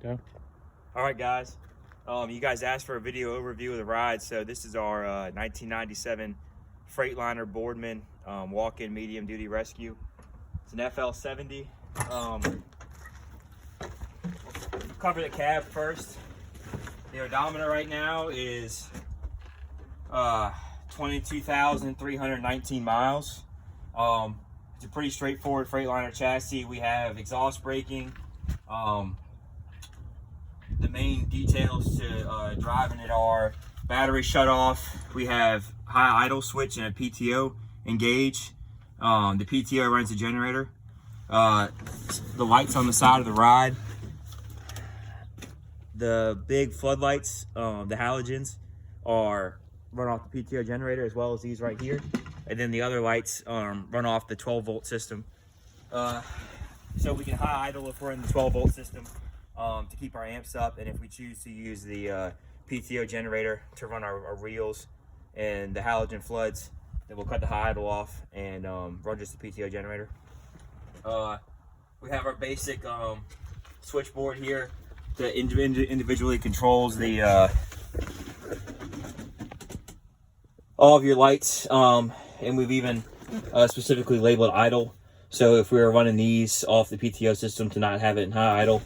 Go. All right, guys. You guys asked for a video overview of the ride, so this is our 1997 Freightliner Boardman walk-in medium-duty rescue. It's an FL70. Cover the cab first. The odometer right now is 22,319 miles. It's a pretty straightforward Freightliner chassis. We have exhaust braking. The main details to driving it are battery shut off. We have high idle switch and a PTO engage. The PTO runs the generator. The lights on the side of the ride. The big floodlights, the halogens, are run off the PTO generator, as well as these right here. And then the other lights run off the 12-volt system. So we can high idle if we're in the 12-volt system to keep our amps up. And if we choose to use the PTO generator to run our reels and the halogen floods, then we'll cut the high idle off and run just the PTO generator. We have our basic switchboard here that individually controls the all of your lights, and we've even specifically labeled idle. So if we were running these off the PTO system to not have it in high idle,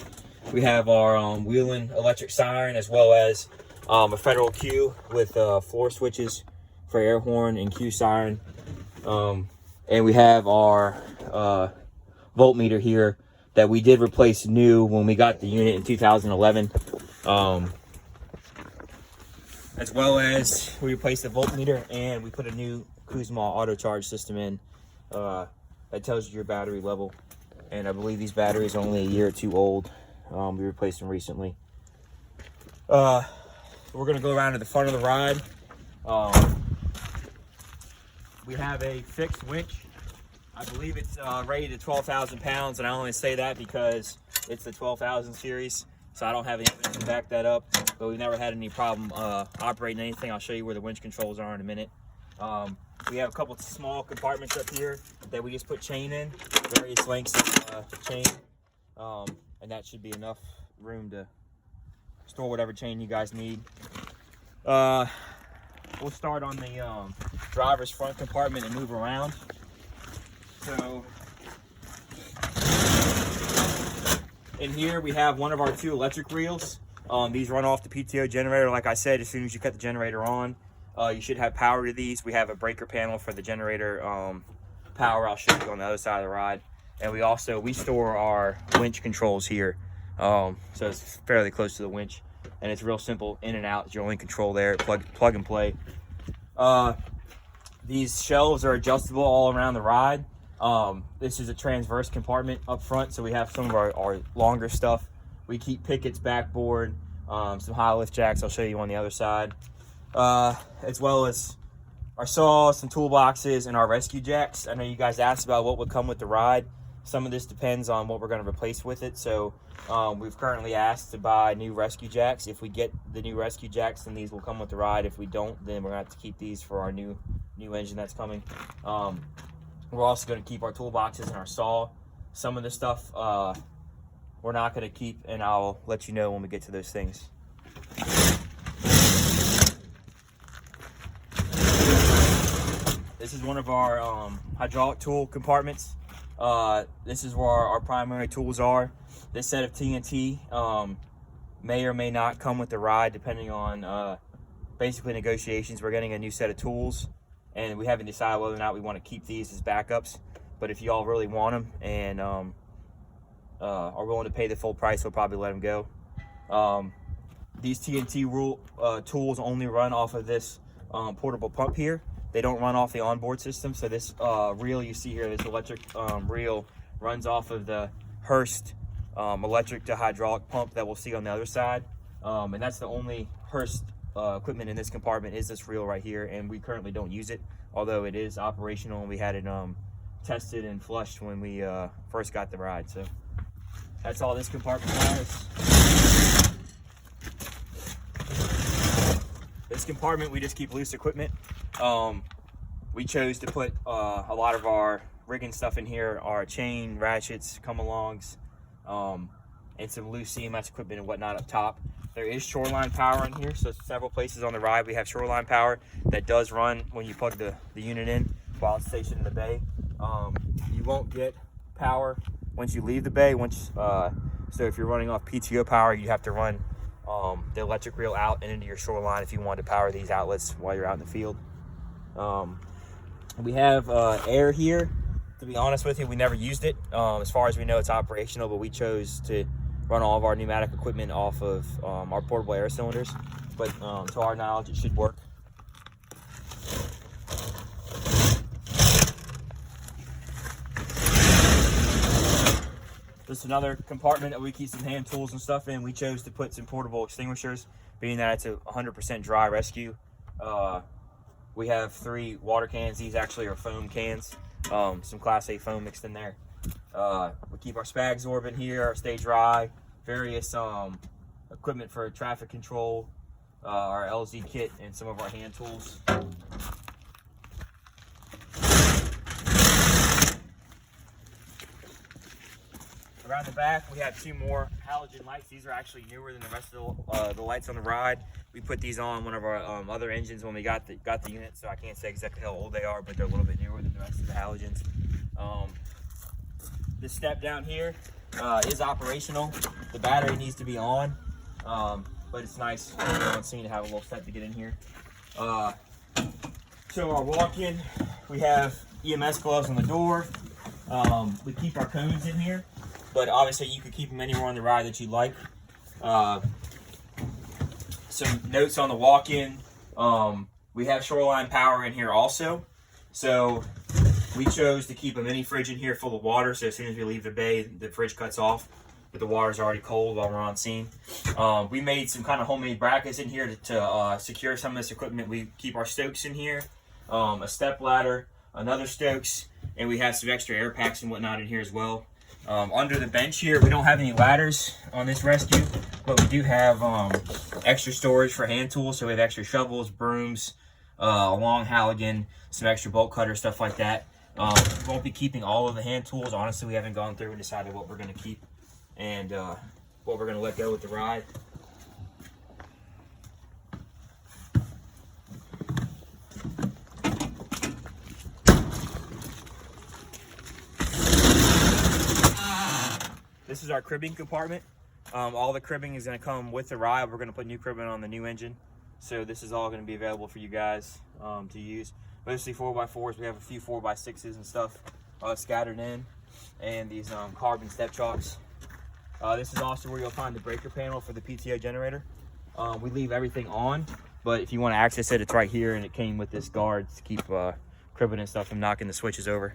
we have our Whelen electric siren, as well as a Federal Q with floor switches for air horn and Q siren, and we have our voltmeter here that we did replace new when we got the unit in 2011, as well as we replaced the voltmeter and we put a new Kuzma auto charge system in that tells you your battery level. And I believe these batteries are only a year or two old. We replaced them recently. We're gonna go around to the front of the ride. We have a fixed winch. I believe it's rated to 12,000 pounds, and I only say that because it's the 12,000 series, so I don't have any evidence to back that up, but we've never had any problem operating anything. I'll show you where the winch controls are in a minute. We have a couple small compartments up here that we just put chain in, various lengths of chain, and that should be enough room to store whatever chain you guys need. We'll start on the driver's front compartment and move around. So in here we have one of our two electric reels. These run off the PTO generator. Like I said, as soon as you cut the generator on, you should have power to these. We have a breaker panel for the generator power. I'll show you on the other side of the ride. And we store our winch controls here. So it's fairly close to the winch, and it's real simple in and out. It's your only control there. Plug and play. These shelves are adjustable all around the ride. This is a transverse compartment up front, so we have some of our longer stuff. We keep pickets, backboard, some high lift jacks. I'll show you on the other side, as well as our saws, some toolboxes, and our rescue jacks. I know you guys asked about what would come with the ride. Some of this depends on what we're going to replace with it. So we've currently asked to buy new rescue jacks. If we get the new rescue jacks, then these will come with the ride. If we don't, then we're going to have to keep these for our new engine that's coming. We're also going to keep our toolboxes and our saw. Some of the stuff we're not going to keep, and I'll let you know when we get to those things. This is one of our hydraulic tool compartments. This is where our primary tools are. This set of TNT may or may not come with the ride, depending on basically negotiations. We're getting a new set of tools, and we haven't decided whether or not we want to keep these as backups. But if you all really want them and are willing to pay the full price, we'll probably let them go. These TNT tools only run off of this portable pump here. They don't run off the onboard system. So this reel you see here, this electric reel, runs off of the Hurst electric to hydraulic pump that we'll see on the other side. And that's the only Hurst equipment in this compartment, is this reel right here, and we currently don't use it, although it is operational, and we had it tested and flushed when we first got the ride. So that's all this compartment has. This compartment, we just keep loose equipment. We chose to put a lot of our rigging stuff in here, our chain, ratchets, come-alongs, and some loose CMS equipment and whatnot up top. There is shoreline power in here, so several places on the ride we have shoreline power that does run when you plug the unit in while it's stationed in the bay. You won't get power once you leave the bay. So if you're running off PTO power, you have to run the electric reel out and into your shoreline if you want to power these outlets while you're out in the field. We have air here. To be honest with you, we never used it. As far as we know, it's operational, but we chose to run all of our pneumatic equipment off of our portable air cylinders. But to our knowledge, it should work. Just another compartment that we keep some hand tools and stuff in. We chose to put some portable extinguishers, being that it's a 100% dry rescue. We have 3 water cans. These actually are foam cans, some Class A foam mixed in there. We keep our Spagsorb in here, our Stay Dry, various equipment for traffic control, our LZ kit, and some of our hand tools. Around the back, we have 2 more halogen lights. These are actually newer than the rest of the lights on the ride. We put these on one of our other engines when we got the unit, so I can't say exactly how old they are, but they're a little bit newer than the rest of the halogens. This step down here is operational. The battery needs to be on, but it's nice on scene to have a little step to get in here. So our walk-in, we have EMS gloves on the door. We keep our cones in here, but obviously you could keep them anywhere on the ride that you like. Some notes on the walk-in. We have shoreline power in here also. So we chose to keep a mini fridge in here full of water. So as soon as we leave the bay, the fridge cuts off, but the water's already cold while we're on scene. We made some kind of homemade brackets in here to secure some of this equipment. We keep our Stokes in here, a step ladder, another Stokes, and we have some extra air packs and whatnot in here as well. Under the bench here, we don't have any ladders on this rescue, but we do have extra storage for hand tools. So we have extra shovels, brooms, a long Halligan, some extra bolt cutter, stuff like that. We won't be keeping all of the hand tools. Honestly, we haven't gone through and decided what we're going to keep and what we're going to let go with the ride. This is our cribbing compartment. All the cribbing is going to come with the ride. We're going to put new cribbing on the new engine. So this is all going to be available for you guys to use. Mostly 4x4s. We have a few 4x6s and stuff scattered in. And these carbon step chalks. This is also where you'll find the breaker panel for the PTO generator. We leave everything on, but if you want to access it, it's right here, and it came with this guard to keep cribbing and stuff from knocking the switches over.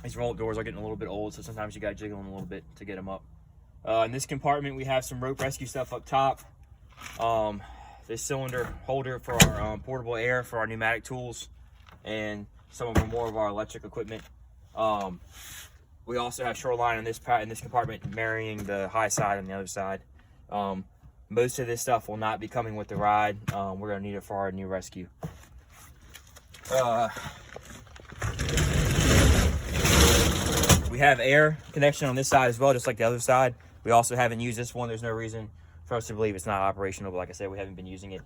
These roll-up doors are getting a little bit old, so sometimes you got to jiggle them a little bit to get them up. In this compartment, we have some rope rescue stuff up top. This cylinder holder for our portable air for our pneumatic tools, and some of more of our electric equipment. We also have shoreline in this compartment, marrying the high side on the other side. Most of this stuff will not be coming with the ride. We're going to need it for our new rescue. We have air connection on this side as well, just like the other side. We also haven't used this one. There's no reason for us to believe it's not operational, but like I said, we haven't been using it.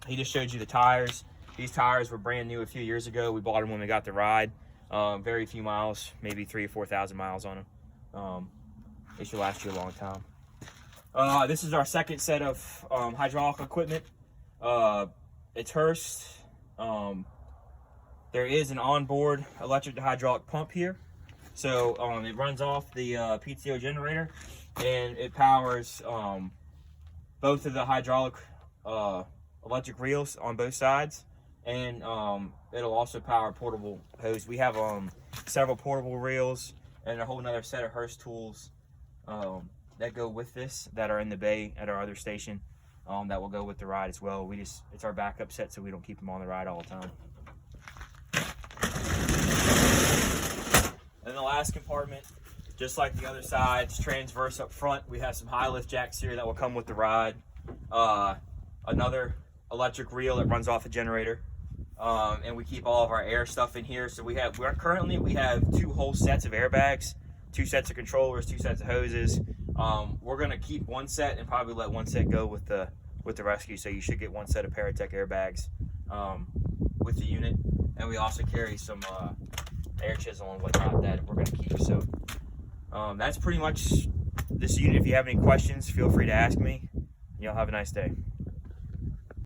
He just showed you the tires. These tires were brand new a few years ago. We bought them when we got the ride. Very few miles, maybe 3,000 or 4,000 miles on them. They should last you a long time. This is our second set of hydraulic equipment. It's Hurst. There is an onboard electric to hydraulic pump here. So it runs off the PTO generator, and it powers both of the hydraulic electric reels on both sides, and it'll also power portable hose. We have several portable reels and a whole another set of Hurst tools that go with this that are in the bay at our other station that will go with the ride as well. It's our backup set, so we don't keep them on the ride all the time. And the last compartment, just like the other side, it's transverse up front. We have some high lift jacks here that will come with the ride. Another electric reel that runs off a generator. and we keep all of our air stuff in here. So we have 2 whole sets of airbags, 2 sets of controllers, 2 sets of hoses. We're gonna keep 1 set and probably let 1 set go with the rescue. So you should get 1 set of Paratech airbags with the unit, and we also carry some air chisel and whatnot that we're gonna keep. So that's pretty much this unit. If you have any questions, feel free to ask me. Y'all have a nice day.